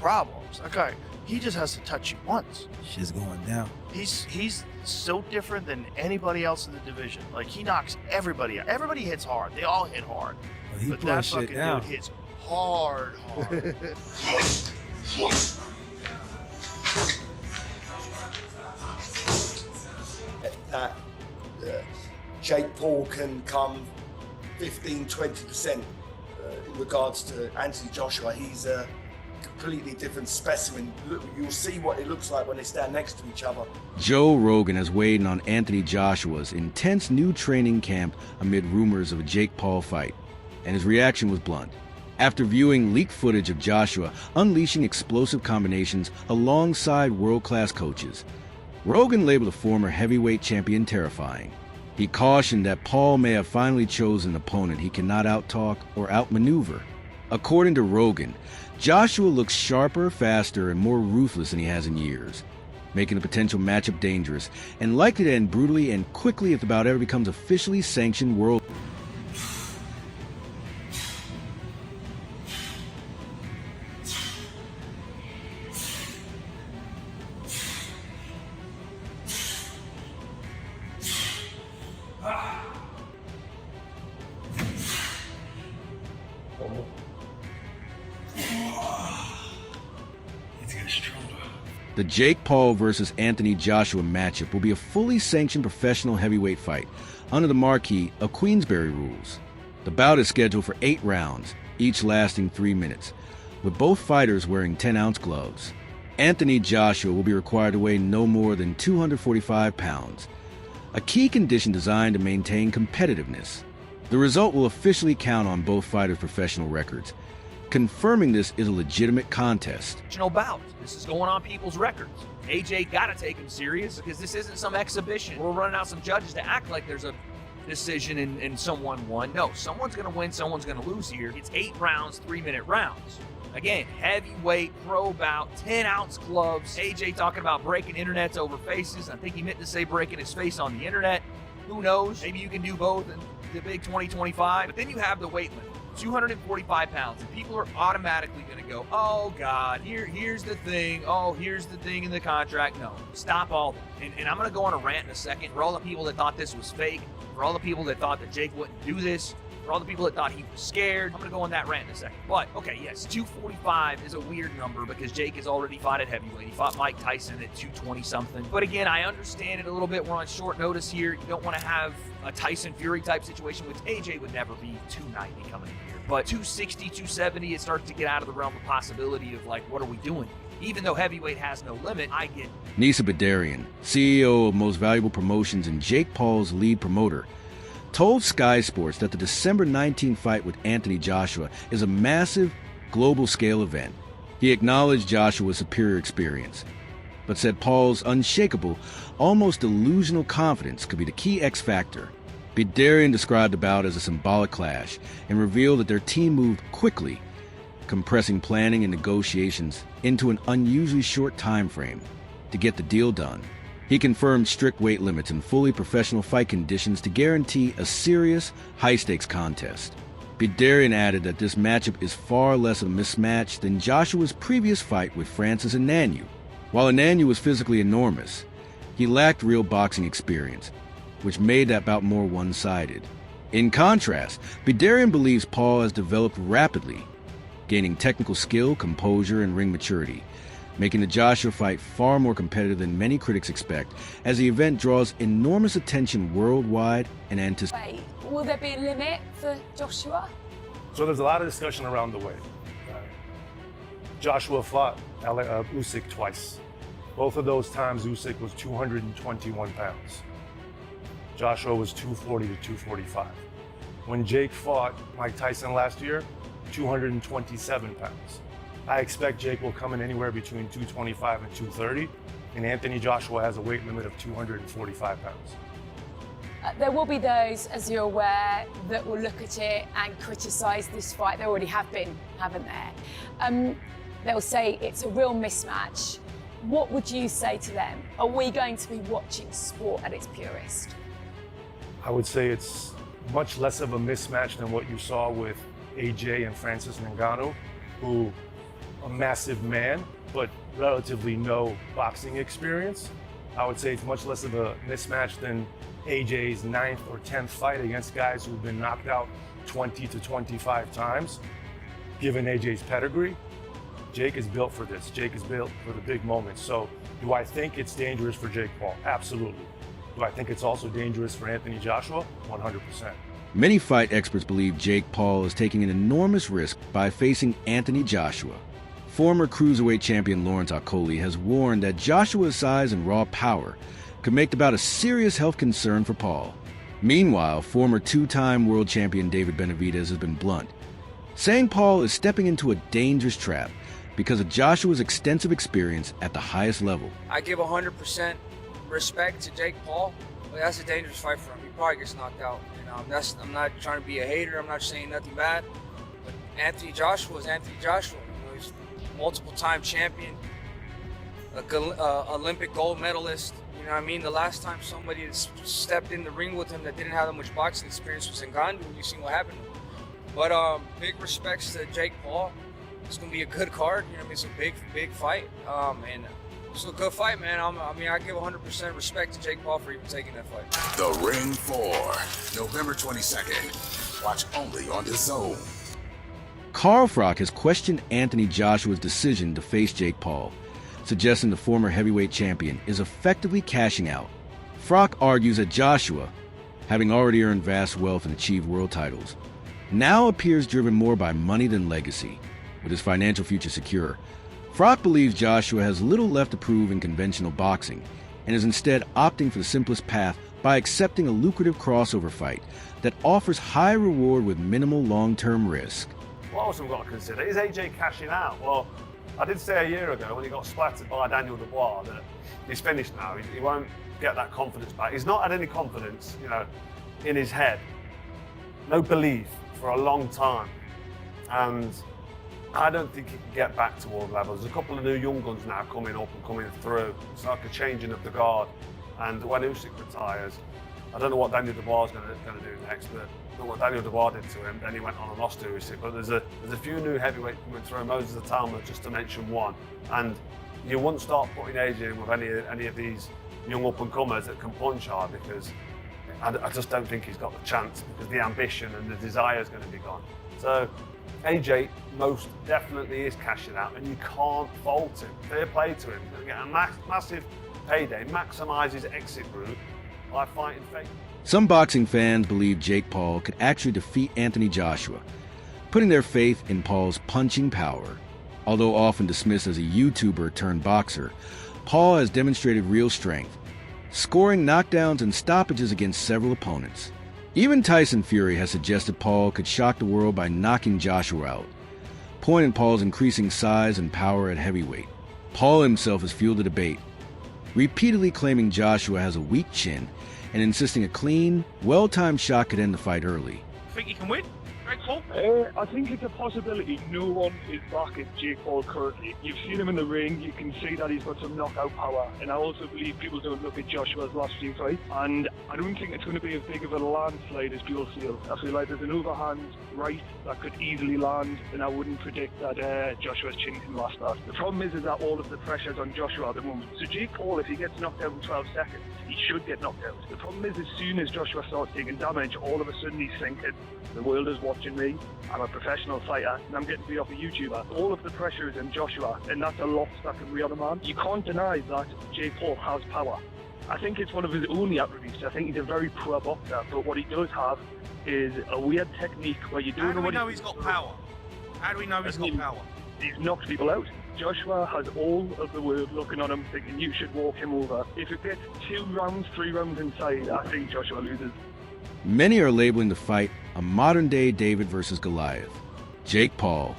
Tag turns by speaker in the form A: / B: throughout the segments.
A: problems. That guy, he just has to touch you once.
B: Shit's going down.
A: He's so different than anybody else in the division. Like, he knocks everybody out. Everybody hits hard. They all hit hard.
B: Well,
A: but that fucking dude hits hard.
C: Jake Paul can come 15-20% in regards to Anthony Joshua. He's a completely different specimen. You'll see what it looks like when they stand next to each other.
D: Joe Rogan has weighed in on Anthony Joshua's intense new training camp amid rumors of a Jake Paul fight, and his reaction was blunt. After viewing leaked footage of Joshua unleashing explosive combinations alongside world-class coaches, Rogan labeled the former heavyweight champion terrifying. He cautioned that Paul may have finally chosen an opponent he cannot outtalk or outmaneuver. According to Rogan, Joshua looks sharper, faster, and more ruthless than he has in years, making the potential matchup dangerous and likely to end brutally and quickly if the bout ever becomes officially sanctioned world. The Jake Paul versus Anthony Joshua matchup will be a fully sanctioned professional heavyweight fight under the marquee of Queensberry rules. The bout is scheduled for 8 rounds, each lasting 3 minutes, with both fighters wearing 10-ounce gloves. Anthony Joshua will be required to weigh no more than 245 pounds, a key condition designed to maintain competitiveness. The result will officially count on both fighters' professional records, confirming this is a legitimate contest.
E: Bout. This is going on people's records. AJ gotta take him serious because this isn't some exhibition. We're running out some judges to act like there's a decision and someone won. No, someone's gonna win, someone's gonna lose here. It's 8 rounds, 3-minute rounds. Again, heavyweight, pro bout, 10-ounce gloves. AJ talking about breaking internets over faces. I think he meant to say breaking his face on the internet. Who knows? Maybe you can do both in the big 2025. But then you have the weight limit. 245 pounds, and people are automatically going to go, oh God, here's the thing. Oh, here's the thing in the contract. No, stop all that. And I'm going to go on a rant in a second for all the people that thought this was fake, for all the people that thought that Jake wouldn't do this, for all the people that thought he was scared. I'm going to go on that rant in a second. But, okay, yes, 245 is a weird number because Jake has already fought at heavyweight. He fought Mike Tyson at 220-something. But again, I understand it a little bit. We're on short notice here. You don't want to have a Tyson Fury type situation, which AJ would never be 290 coming in here. But 260, 270, it starts to get out of the realm of possibility of, like, what are we doing here? Even though heavyweight has no limit, I get
D: Nisa Badarian, CEO of Most Valuable Promotions and Jake Paul's lead promoter, told Sky Sports that the December 19th fight with Anthony Joshua is a massive, global-scale event. He acknowledged Joshua's superior experience, but said Paul's unshakable, almost delusional confidence could be the key X factor. Badarian described the bout as a symbolic clash and revealed that their team moved quickly, compressing planning and negotiations into an unusually short time frame to get the deal done. He confirmed strict weight limits and fully professional fight conditions to guarantee a serious, high-stakes contest. Badarian added that this matchup is far less of a mismatch than Joshua's previous fight with Francis Ngannou. While Ngannou was physically enormous, he lacked real boxing experience, which made that bout more one-sided. In contrast, Badarian believes Paul has developed rapidly, gaining technical skill, composure, and ring maturity, making the Joshua fight far more competitive than many critics expect, as the event draws enormous attention worldwide and anticipated.
F: Will there be a limit for Joshua?
G: So there's a lot of discussion around the weight. Joshua fought Usyk twice. Both of those times, Usyk was 221 pounds. Joshua was 240 to 245. When Jake fought Mike Tyson last year, 227 pounds. I expect Jake will come in anywhere between 225 and 230, and Anthony Joshua has a weight limit of 245 pounds.
F: There will be those, as you're aware, that will look at it and criticise this fight. There already have been, haven't there? They'll say it's a real mismatch. What would you say to them? Are we going to be watching sport at its purest?
G: I would say it's much less of a mismatch than what you saw with AJ and Francis Ngannou, who a massive man, but relatively no boxing experience. I would say it's much less of a mismatch than AJ's 9th or 10th fight against guys who've been knocked out 20 to 25 times. Given AJ's pedigree, Jake is built for this. Jake is built for the big moments. So do I think it's dangerous for Jake Paul? Absolutely. Do I think it's also dangerous for Anthony Joshua? 100%.
D: Many fight experts believe Jake Paul is taking an enormous risk by facing Anthony Joshua. Former cruiserweight champion Lawrence Okolie has warned that Joshua's size and raw power could make the bout a serious health concern for Paul. Meanwhile, former two-time world champion David Benavidez has been blunt, saying Paul is stepping into a dangerous trap because of Joshua's extensive experience at the highest level.
B: I give 100% respect to Jake Paul, but that's a dangerous fight for him. He probably gets knocked out. I'm not trying to be a hater. I'm not saying nothing bad. But Anthony Joshua is Anthony Joshua. He's a multiple-time champion, Olympic gold medalist. You know what I mean? The last time somebody stepped in the ring with him that didn't have that much boxing experience was Ngannou. You've seen what happened to him. But big respects to Jake Paul. It's going to be a good card. You know what I mean? It's a big fight. And it's a good fight, man. I give 100% respect to Jake Paul for even taking that fight.
H: The Ring 4, November 22nd. Watch only on DAZN.
D: Carl Froch has questioned Anthony Joshua's decision to face Jake Paul, suggesting the former heavyweight champion is effectively cashing out. Froch argues that Joshua, having already earned vast wealth and achieved world titles, now appears driven more by money than legacy. With his financial future secure, Froch believes Joshua has little left to prove in conventional boxing and is instead opting for the simplest path by accepting a lucrative crossover fight that offers high reward with minimal long-term risk.
I: What else have we got to consider? Is AJ cashing out? Well, I did say a year ago when he got splattered by Daniel Dubois that he's finished now. He won't get that confidence back. He's not had any confidence, in his head. No belief for a long time. And I don't think he can get back to world levels. There's a couple of new young guns now coming up and coming through. It's like a changing of the guard. And when Usyk retires, I don't know what Daniel Dubois is going to do next, but look what Daniel Dubois did to him. Then he went on and lost to Usyk. But there's a few new heavyweights coming through. Moses Atalma, just to mention one. And you wouldn't start putting AJ in with any of these young up-and-comers that can punch hard, because I just don't think he's got the chance, because the ambition and the desire is going to be gone. So AJ most definitely is cashing out, and you can't fault him. Fair play to him. He'll get a massive payday, maximise his exit route by fighting fake.
D: Some boxing fans believe Jake Paul could actually defeat Anthony Joshua, putting their faith in Paul's punching power. Although often dismissed as a YouTuber turned boxer, Paul has demonstrated real strength, scoring knockdowns and stoppages against several opponents. Even Tyson Fury has suggested Paul could shock the world by knocking Joshua out, pointing Paul's increasing size and power at heavyweight. Paul himself has fueled the debate, repeatedly claiming Joshua has a weak chin and insisting a clean, well-timed shot could end the fight early.
A: Think he can win? Jake Paul?
J: I think it's a possibility. No one is backing Jake Paul currently. You've seen him in the ring, you can see that he's got some knockout power, and I also believe people don't look at Joshua's last few fights, and I don't think it's going to be as big of a landslide as people feel. I feel like there's an overhand right that could easily land, and I wouldn't predict that Joshua's chin can last that. The problem is that all of the pressure's on Joshua at the moment. So Jake Paul, if he gets knocked out in 12 seconds, he should get knocked out. The problem is, as soon as Joshua starts taking damage, all of a sudden he's thinking, the world is watching me, I'm a professional fighter, and I'm getting beat off a YouTuber. All of the pressure is on Joshua, and that's a loss that can be on a man. You can't deny that Jake Paul has power. I think it's one of his only attributes. I think he's a very poor boxer, but what he does have is a weird technique where you don't know what
A: he's got power? How do we know he's got power?
J: He's knocked people out. Joshua has all of the world looking on him thinking you should walk him over. If it gets 2 rounds, 3 rounds inside, I think Joshua loses.
D: Many are labeling the fight a modern-day David versus Goliath. Jake Paul,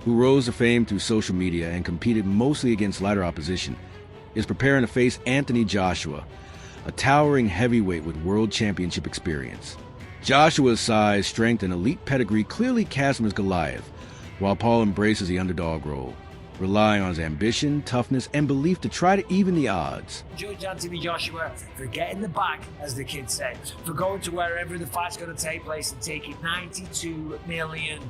D: who rose to fame through social media and competed mostly against lighter opposition, is preparing to face Anthony Joshua, a towering heavyweight with world championship experience. Joshua's size, strength, and elite pedigree clearly cast him as Goliath, while Paul embraces the underdog role, relying on his ambition, toughness, and belief to try to even the odds.
K: Judge Anthony Joshua for getting the bag, as the kids say, for going to wherever the fight's going to take place and taking $92 million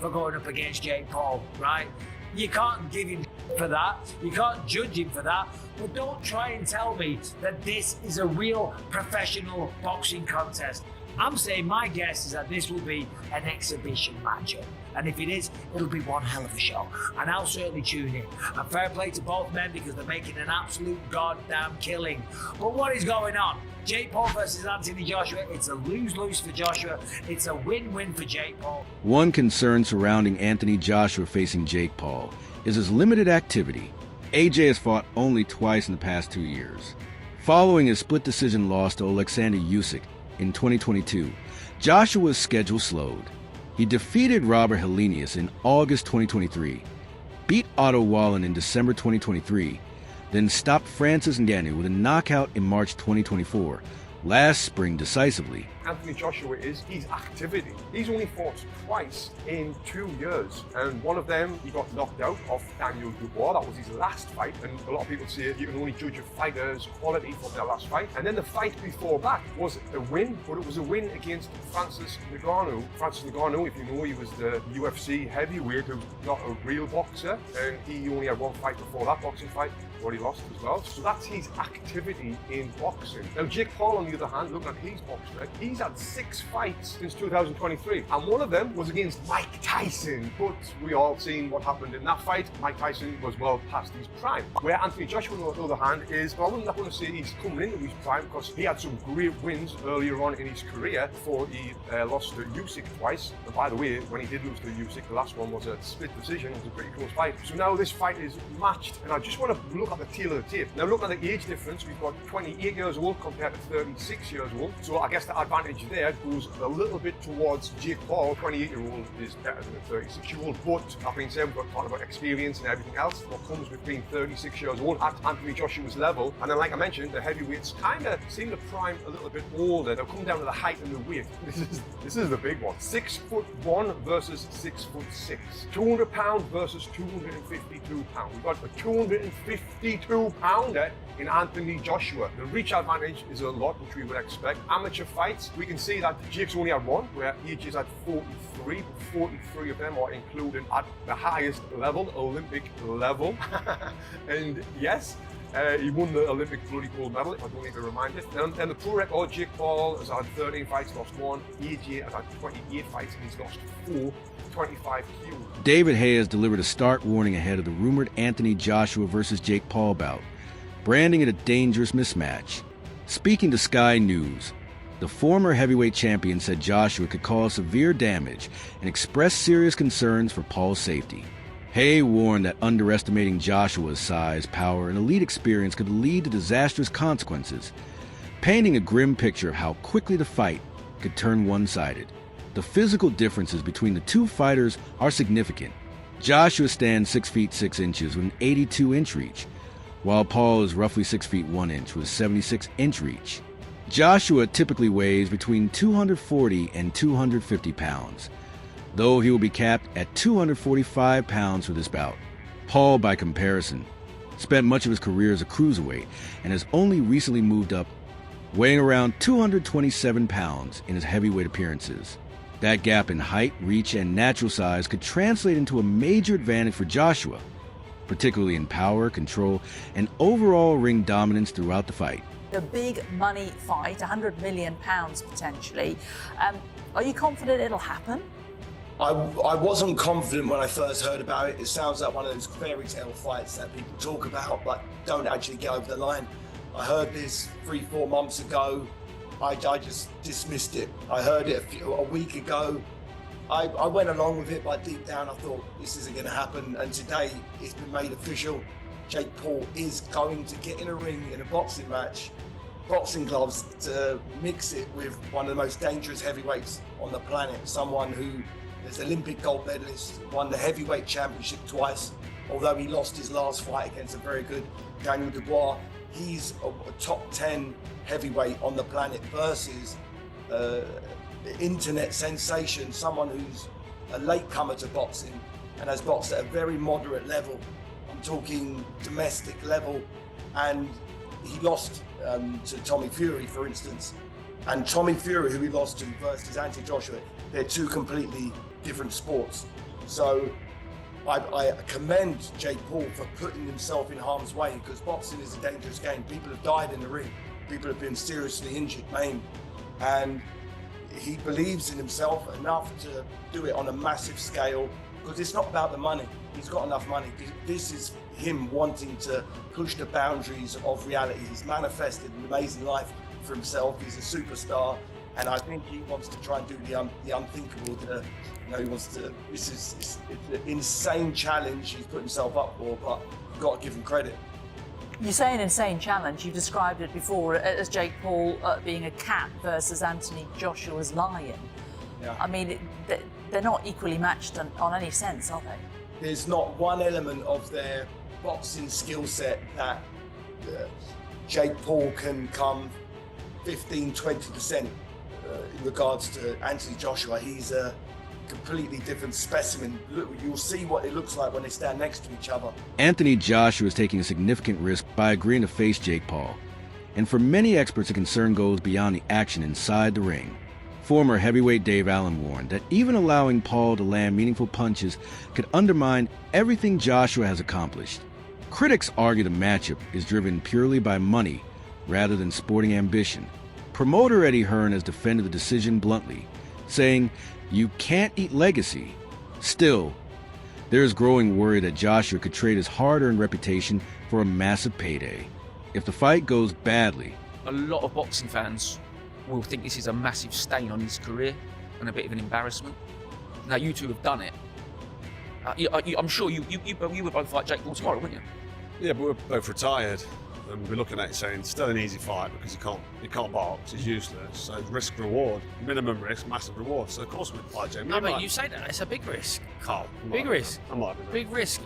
K: for going up against Jake Paul, right? You can't give him for that. You can't judge him for that. But don't try and tell me that this is a real professional boxing contest. I'm saying my guess is that this will be an exhibition matchup. And if it is, it'll be one hell of a show. And I'll certainly tune in. And fair play to both men because they're making an absolute goddamn killing. But what is going on? Jake Paul versus Anthony Joshua. It's a lose-lose for Joshua. It's a win-win for Jake Paul.
D: One concern surrounding Anthony Joshua facing Jake Paul is his limited activity. AJ has fought only twice in the past 2 years. Following his split decision loss to Alexander Usyk in 2022, Joshua's schedule slowed. He defeated Robert Helenius in August 2023, beat Otto Wallin in December 2023, then stopped Francis Ngannou with a knockout in March 2024, last spring decisively.
L: Anthony Joshua is his activity. He's only fought twice in 2 years, and one of them he got knocked out of Daniel Dubois. That was his last fight, and a lot of people say you can only judge a fighter's quality from their last fight. And then the fight before that was a win, but it was a win against Francis Ngannou. Francis Ngannou, if you know, he was the UFC heavyweight who's not a real boxer, and he only had one fight before that boxing fight, where he lost as well. So that's his activity in boxing. Now Jake Paul, on the other hand, looking at his box record, he's had 6 fights since 2023, and one of them was against Mike Tyson. But we all seen what happened in that fight. Mike Tyson was well past his prime. Where Anthony Joshua, on the other hand, is, well, I'm not going to say he's coming into his prime because he had some great wins earlier on in his career before he lost to Usyk twice. And by the way, when he did lose to Usyk, the last one was a split decision. It was a pretty close fight. So now this fight is matched, and I just want to look at the tail of the tape. Now looking at the age difference, we've got 28 years old compared to 36 years old. So I guess the advantage there goes a little bit towards Jake Paul. 28-year-old is better than a 36-year-old. But that being said, we've got to talk about experience and everything else. What comes with being 36 years old at Anthony Joshua's level. And then, like I mentioned, the heavyweights kind of seem to prime a little bit older. They'll come down to the height and the weight. This is the big one. 6'1" versus 6'6". 200 pound versus 252 pound. We've got a 252 pounder in Anthony Joshua. The reach advantage is a lot, which we would expect. Amateur fights, we can see that Jake's only had one, where AJ's had 43, but 43 of them are included at the highest level, Olympic level. And yes, he won the Olympic bloody gold medal, if I don't need to remind it. Then the pro record, Jake Paul has had 13 fights, lost 1. AJ has had 28 fights and he's lost 4. 25 Q.
D: David Hay has delivered a stark warning ahead of the rumored Anthony Joshua versus Jake Paul bout, branding it a dangerous mismatch. Speaking to Sky News, the former heavyweight champion said Joshua could cause severe damage and expressed serious concerns for Paul's safety. Hay warned that underestimating Joshua's size, power, and elite experience could lead to disastrous consequences, painting a grim picture of how quickly the fight could turn one-sided. The physical differences between the two fighters are significant. Joshua stands 6 feet 6 inches with an 82-inch reach, while Paul is roughly 6 feet 1 inch with a 76-inch reach. Joshua typically weighs between 240 and 250 pounds, though he will be capped at 245 pounds for this bout. Paul, by comparison, spent much of his career as a cruiserweight and has only recently moved up, weighing around 227 pounds in his heavyweight appearances. That gap in height, reach, and natural size could translate into a major advantage for Joshua, particularly in power, control, and overall ring dominance throughout the fight.
M: A big money fight, £100 million potentially. Are you confident it'll happen?
C: I wasn't confident when I first heard about it. It sounds like one of those fairy tale fights that people talk about but don't actually get over the line. I heard this 3-4 months ago. I just dismissed it. I heard it a week ago. I went along with it, but deep down I thought this isn't going to happen. And today it's been made official. Jake Paul is going to get in a ring in a boxing match, boxing gloves, to mix it with one of the most dangerous heavyweights on the planet. Someone who is Olympic gold medalist, won the heavyweight championship twice, although he lost his last fight against a very good Daniel Dubois. He's a top 10 heavyweight on the planet versus internet sensation, someone who's a latecomer to boxing and has boxed at a very moderate level. I'm talking domestic level, and he lost to Tommy Fury, for instance. And Tommy Fury, who he lost to, versus Anthony Joshua, they're two completely different sports. So I commend Jake Paul for putting himself in harm's way, because boxing is a dangerous game. People have died in the ring. People have been seriously injured, maimed. And he believes in himself enough to do it on a massive scale, because it's not about the money. He's got enough money. This is him wanting to push the boundaries of reality. He's manifested an amazing life for himself. He's a superstar. And I think he wants to try and do the unthinkable. He wants to. It's an insane challenge he's put himself up for, but you've got to give him credit.
M: You say an insane challenge. You've described it before as Jake Paul being a cat versus Anthony Joshua's lion.
C: Yeah.
M: I mean, they're not equally matched on any sense, are they?
C: There's not one element of their boxing skill set that Jake Paul can come 15-20% in regards to Anthony Joshua. He's a completely different specimen. Look, you'll see what it looks like when they stand next to each other.
D: Anthony Joshua is taking a significant risk by agreeing to face Jake Paul. And for many experts, the concern goes beyond the action inside the ring. Former heavyweight Dave Allen warned that even allowing Paul to land meaningful punches could undermine everything Joshua has accomplished. Critics argue the matchup is driven purely by money rather than sporting ambition. Promoter Eddie Hearn has defended the decision bluntly, saying, "You can't eat legacy." Still, there is growing worry that Joshua could trade his hard-earned reputation for a massive payday. If the fight goes badly,
E: A lot of boxing fans will think this is a massive stain on his career and a bit of an embarrassment. Now, you two have done it. I'm sure you would both fight Jake Paul tomorrow, wouldn't you?
I: Yeah, but we're both retired, and we're looking at it saying it's still an easy fight because you can't box, it's useless. So risk reward, minimum risk, massive reward. So of course we'd fight Jake.
N: No, but you say that it's a big risk.
I: Carl,
N: Big risk.
I: I might be.
N: Big risk.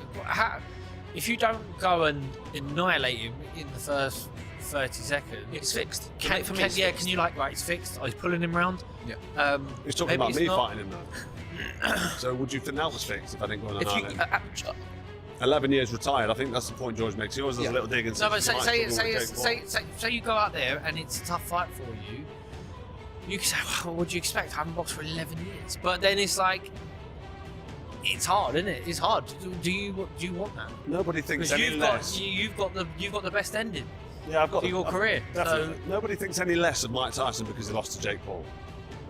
N: If you don't go and annihilate him in the first 30 seconds,
E: It's fixed.
N: Can you right? It's fixed. Oh, he's pulling him round.
E: Yeah.
I: He's talking about me fighting him though. So would you think that was fixed if I didn't go and annihilate him? 11 years retired. I think that's the point George makes. He always does a little dig and
N: No, but
I: says,
N: say you go out there and it's a tough fight for you. You can say, well, what would you expect? I haven't boxed for 11 years. But then it's like, it's hard, isn't it? It's hard. Do you want that?
I: Nobody thinks any less.
N: You've got the best ending.
I: Yeah, I've got
N: to your career.
I: Definitely. Nobody thinks any less of Mike Tyson because he lost to Jake Paul.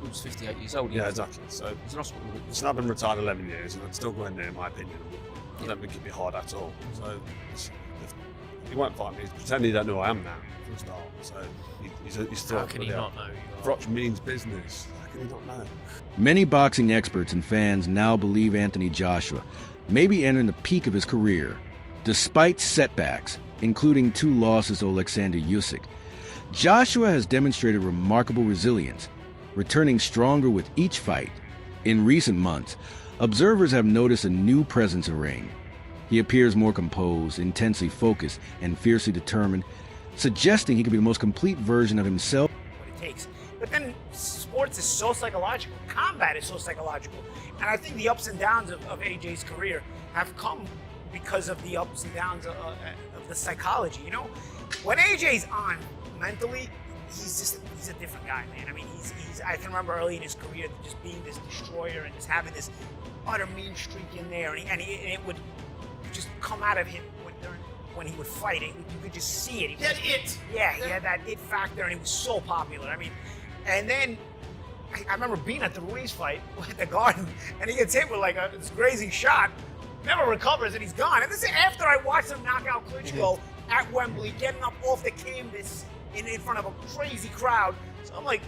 E: He was 58 years old.
I: Yeah, exactly. So it's now been retired 11 years, and I'd still go in there, in my opinion. I don't think it'd be hard at all. So he won't fight me. He's pretending he don't know who I am now, for a start. So he's still.
N: How can he not know?
I: Frotch means business. How can he not know?
D: many boxing experts and fans now believe Anthony Joshua may be entering the peak of his career. Despite setbacks, including 2 losses to Alexander Usyk, Joshua has demonstrated remarkable resilience, returning stronger with each fight. In recent months, observers have noticed a new presence in the ring. He appears more composed, intensely focused, and fiercely determined, suggesting he could be the most complete version of himself.
K: What it takes. But then sports is so psychological. Combat is so psychological. And I think the ups and downs of AJ's career have come because of the ups and downs of the psychology. You know, when AJ's on mentally, he's a different guy, man. I mean, I can remember early in his career just being this destroyer and just having this utter mean streak in there, and it would just come out of him when he would fight. You could just see it. He had that it factor, and he was so popular. I mean, and then I remember being at the Ruiz fight at the Garden, and he gets hit with like this grazing shot, never recovers, and he's gone. And this is after I watched him knock out Klitschko at Wembley, getting up off the canvas in front of a crazy crowd. So I'm like,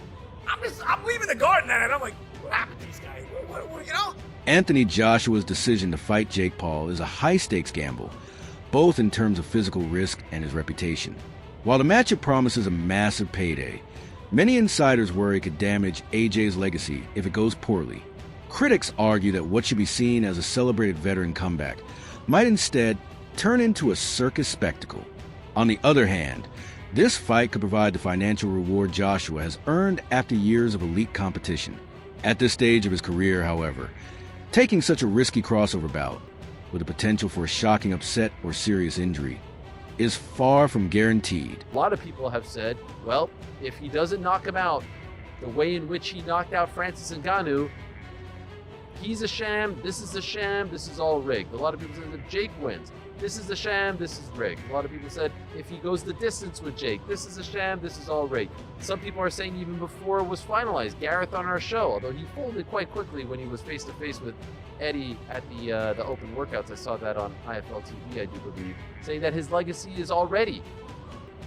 K: I'm leaving the Garden, and I'm like, what happened to these guys? What, you know?
D: Anthony Joshua's decision to fight Jake Paul is a high-stakes gamble, both in terms of physical risk and his reputation. While the matchup promises a massive payday, many insiders worry it could damage AJ's legacy if it goes poorly. Critics argue that what should be seen as a celebrated veteran comeback might instead turn into a circus spectacle. On the other hand, this fight could provide the financial reward Joshua has earned after years of elite competition. At this stage of his career, however, taking such a risky crossover bout, with the potential for a shocking upset or serious injury, is far from guaranteed.
E: A lot of people have said, well, if he doesn't knock him out the way in which he knocked out Francis Ngannou,
O: he's a sham, this is a sham, this is all rigged. A lot of people said that Jake wins. This is a sham, this is rigged. A lot of people said if he goes the distance with Jake, this is a sham, this is all rigged. Some people are saying even before it was finalized, Gareth on our show, although he folded quite quickly when he was face to face with Eddie at the open workouts. I saw that on IFL TV, I do believe, saying that his legacy is already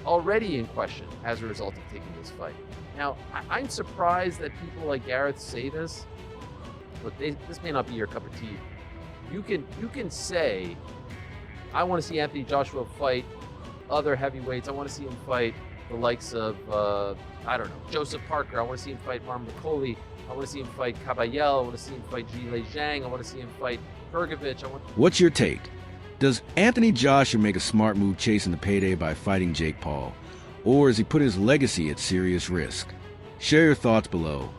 O: in question as a result of taking this fight. Now, I'm surprised that people like Gareth say this. Look, this may not be your cup of tea. You can say, I want to see Anthony Joshua fight other heavyweights. I want to see him fight the likes of, I don't know, Joseph Parker. I want to see him fight Marvin McCauley. I want to see him fight Caballel. I want to see him fight Zhilei Zhang. I want to see him fight Pergovic.
D: What's your take? Does Anthony Joshua make a smart move chasing the payday by fighting Jake Paul? Or is he putting his legacy at serious risk? Share your thoughts below.